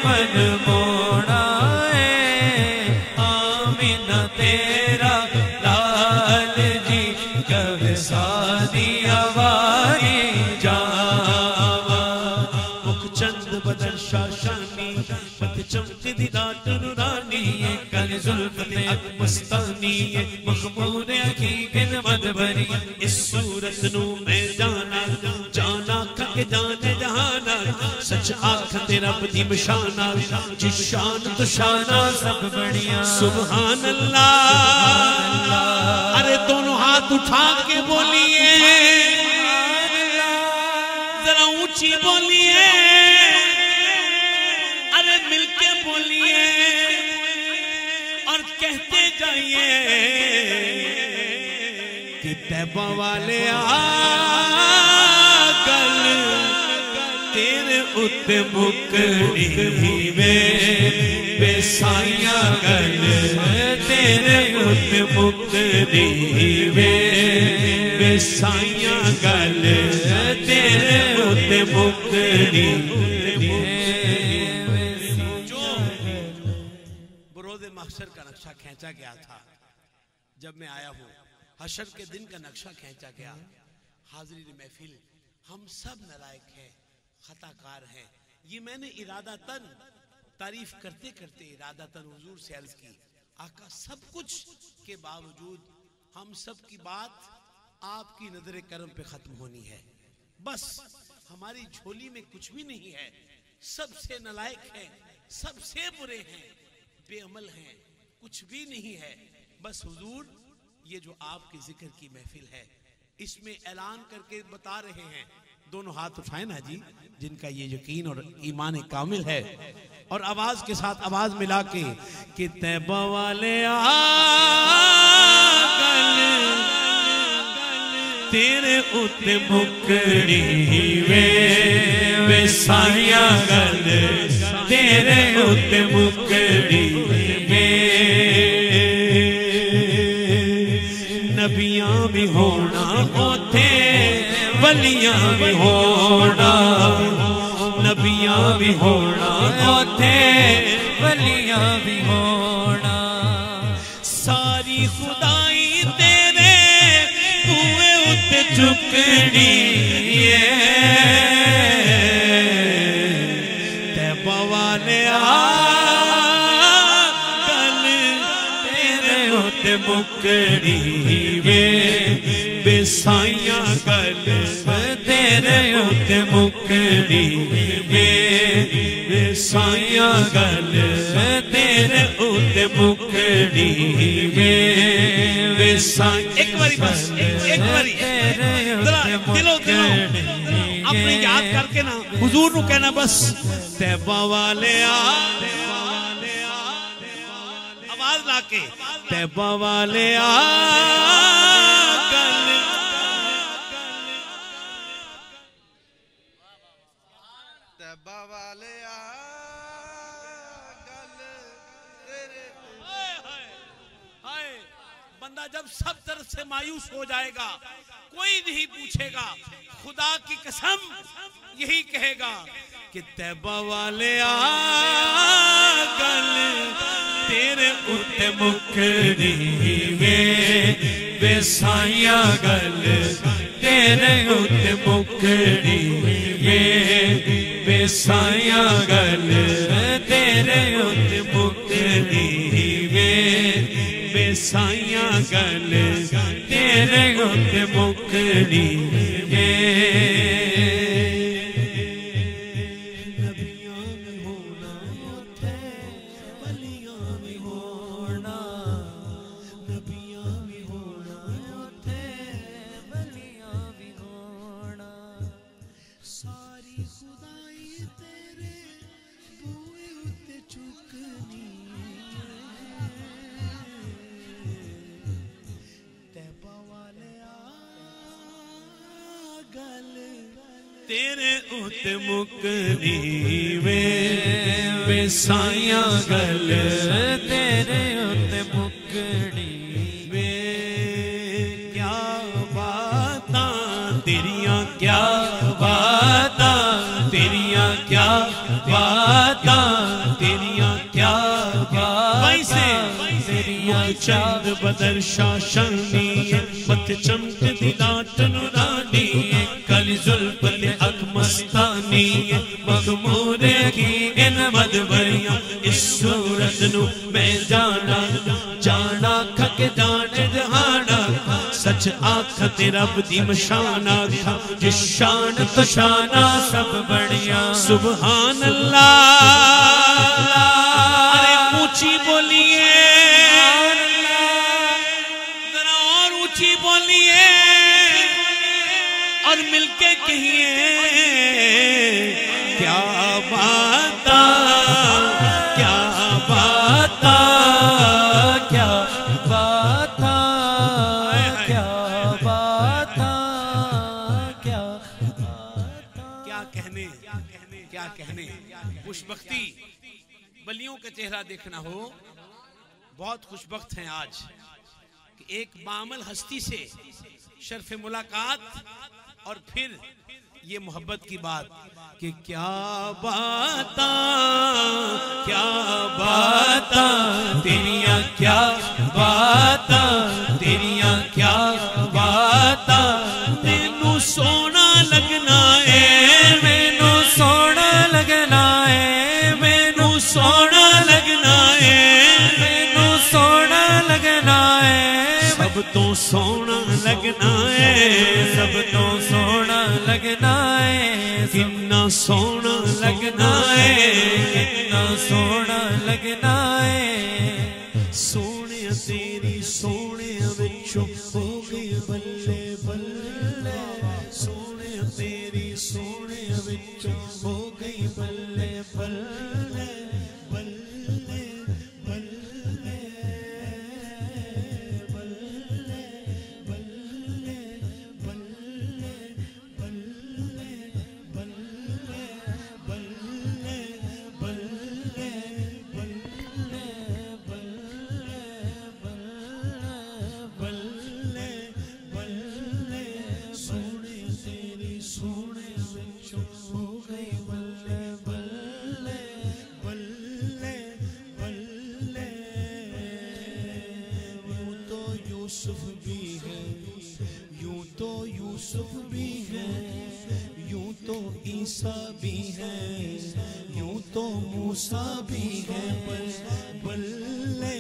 من موڑا ہے آمینہ تیرا لال جی کب سادی آواری جاوا مکھ چند بدر شاشانی پت چمک دی دات نورانی کل ظلفت اکمستانی مخمور حقیقت مدبری اس صورت نو میں جانا جانا کھک جانے جہانا سچ آنکھ رب دی مشانہ جس شان تو شانہ سب بڑھیا سبحان اللہ ارے دونوں ہاتھ اٹھا کے بولیے ذرا اونچی بولیے ارے مل کے بولیے اور کہتے جائیے کہ طیبہ والے آگل تیرے ات مکڑی میں بے سائیاں گل تیرے ات مکڑی میں بے سائیاں گل تیرے ات مکڑی حشر کا نقشہ کھینچا گیا تھا جب میں آیا ہوں حشر کے دن کا نقشہ کھینچا گیا حاضرین محفل ہم سب نالائق ہیں خطاکار ہیں یہ میں نے ارادتاً تعریف کرتے کرتے ارادتاً حضور سے عرض کی آقا سب کچھ کے باوجود ہم سب کی بات آپ کی نظر کرم پہ ختم ہونی ہے بس ہماری جھولی میں کچھ بھی نہیں ہے سب سے نالائق ہیں سب سے برے ہیں بے عمل ہیں کچھ بھی نہیں ہے بس حضور یہ جو آپ کے ذکر کی محفل ہے اس میں اعلان کر کے بتا رہے ہیں دونوں ہاتھ اٹھائیں نا جی جن کا یہ یقین اور ایمان کامل ہے اور آواز کے ساتھ آواز ملا کے کہ طیبہ والے آگل تیرے ات مکڑی میں سائیاں گل تیرے ات مکڑی میں نبیاں بھی ہونا اوتھے ولیاں بھی ہونا نبیاں بھی ہونا اوتھے ولیاں بھی ہونا ساری خدائی تیرے ہوئے ات چکڑی طیبہ والے آگل تیرے ات مکڑی بے سائیاں گل تیرے ات مکڑی بے سائیاں گل تیرے ات مکڑی بے سائیاں ایک باری بس ایک باری دلو اپنے یاد کر کے نا حضور نو کہنا بس طیبہ والے آواز لا کے طیبہ والے آگل طیبہ والے آگل بندہ جب سب طرف سے مایوس ہو جائے گا کوئی نہیں پوچھے گا خدا کی قسم یہی کہے گا کہ طیبہ والے آگل تیرے ات مکڑی بے سائیاں گل تیرے ات مکڑی بے سائیاں گل تیرے ات مکڑی بے سائیاں گل تیرے ات مکڑی تیرے ات مکڑی بے سائیاں گل تیرے ات مکڑی کیا باتاں تیریاں کیا باتاں تیریاں کیا باتاں چند بدر شاشانی مت چمک دی لاٹ نورانی کلی زلفت حق مستانی مغمور کی ان مدبریاں اس صورت نو میں جانا جانا کھک جان جہانا سچ آکھت رب دی مشانہ تھا جس شان تو شانہ سب بڑھیا سبحان اللہ ارے اونچی بولیے ذرا اور اونچی بولیے اور مل کے کہیے کیا بات کیا بات کیا بات کیا بات کیا کہنے کیا کہنے خوشبختی بلیوں کا چہرہ دیکھنا ہو بہت خوشبخت ہیں آج کہ ایک معامل ہستی سے شرف ملاقات اور پھر یہ محبت کی بات کہ کیا بات تیریاں کیا بات تیریاں کیا بات تینوں سونا لگنا ہے مینو سونا لگنا ہے مینو سونا لگنا ہے مینو سونا لگنا ہے سب تو سونا لگنا ہے سب تو سونا لگنا ہے کتنا سونا لگنا ہے کتنا سونا لگنا ہے سونے تیری سونے وچوں ہو گئی بلے بلے سونے تیری سونے وچوں ہو گئی بلے بلے بلے بلے یوسف بھی ہے یوں تو یوسف بھی ہے یوں تو عیسیٰ بھی ہے یوں تو موسیٰ بھی ہے بلے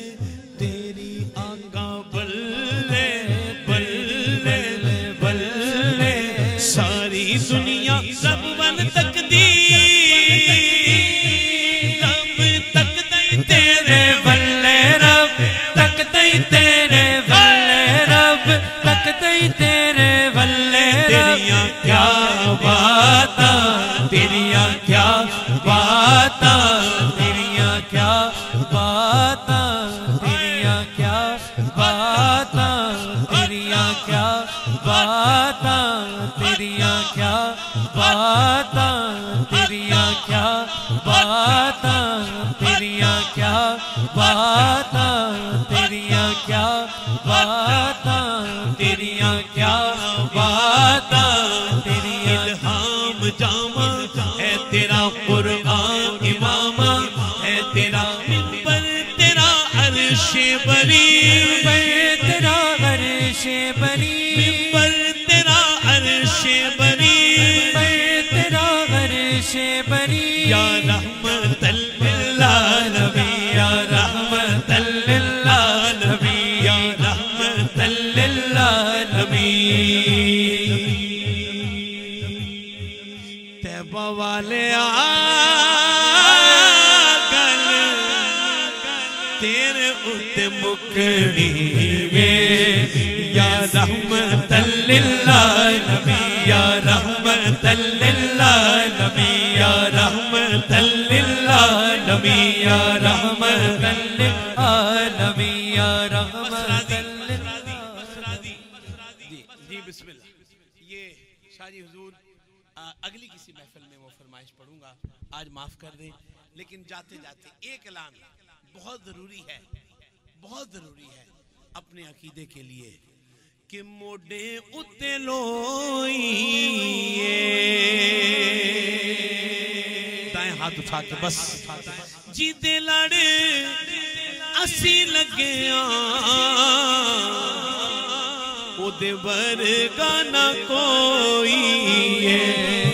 تیری آقا بلے بلے بلے ساری دنیا سب بن تقدیر رب تک دئی تیرے بلے رب تک دئی تیرے تیرے بلے تیریاں کیا بات تیریاں کیا بات تیریاں کیا بات تیریاں کیا بات تیریاں کیا بات تیریاں کیا بات تیریاں کیا بات تیریاں کیا بات تیریاں کیا بات تیریاں کیا بات تیری الہام جامع ہے تیرا قرآن امام ہے تیرا منبر تیرا عرش بری تیرا عرش بری منبر تیرا عرش بری تیرا عرش بری یا رحمت للعالمین یا رحمت للعالمین یا رحمت للعالمین تیبہ والے آگل تیرے اُتے مکڑی میں یا رحمت للعالمین یا رحمت للعالمین یا رحمت للعالمین یا رحمت للعالمین یا رحمت جی بسم اللہ یہ شاہی حضور اگلی کسی محفل میں وہ فرمائش پڑھوں گا آج معاف کر دیں لیکن جاتے جاتے ایک اعلان بہت ضروری ہے اپنے عقیدے کے لیے کہ موڈے اتے لوئیے دائیں ہاتھ اٹھا کے بس جی دے لڑ اسی لگیا او دے ورگا نہ کوئی ہے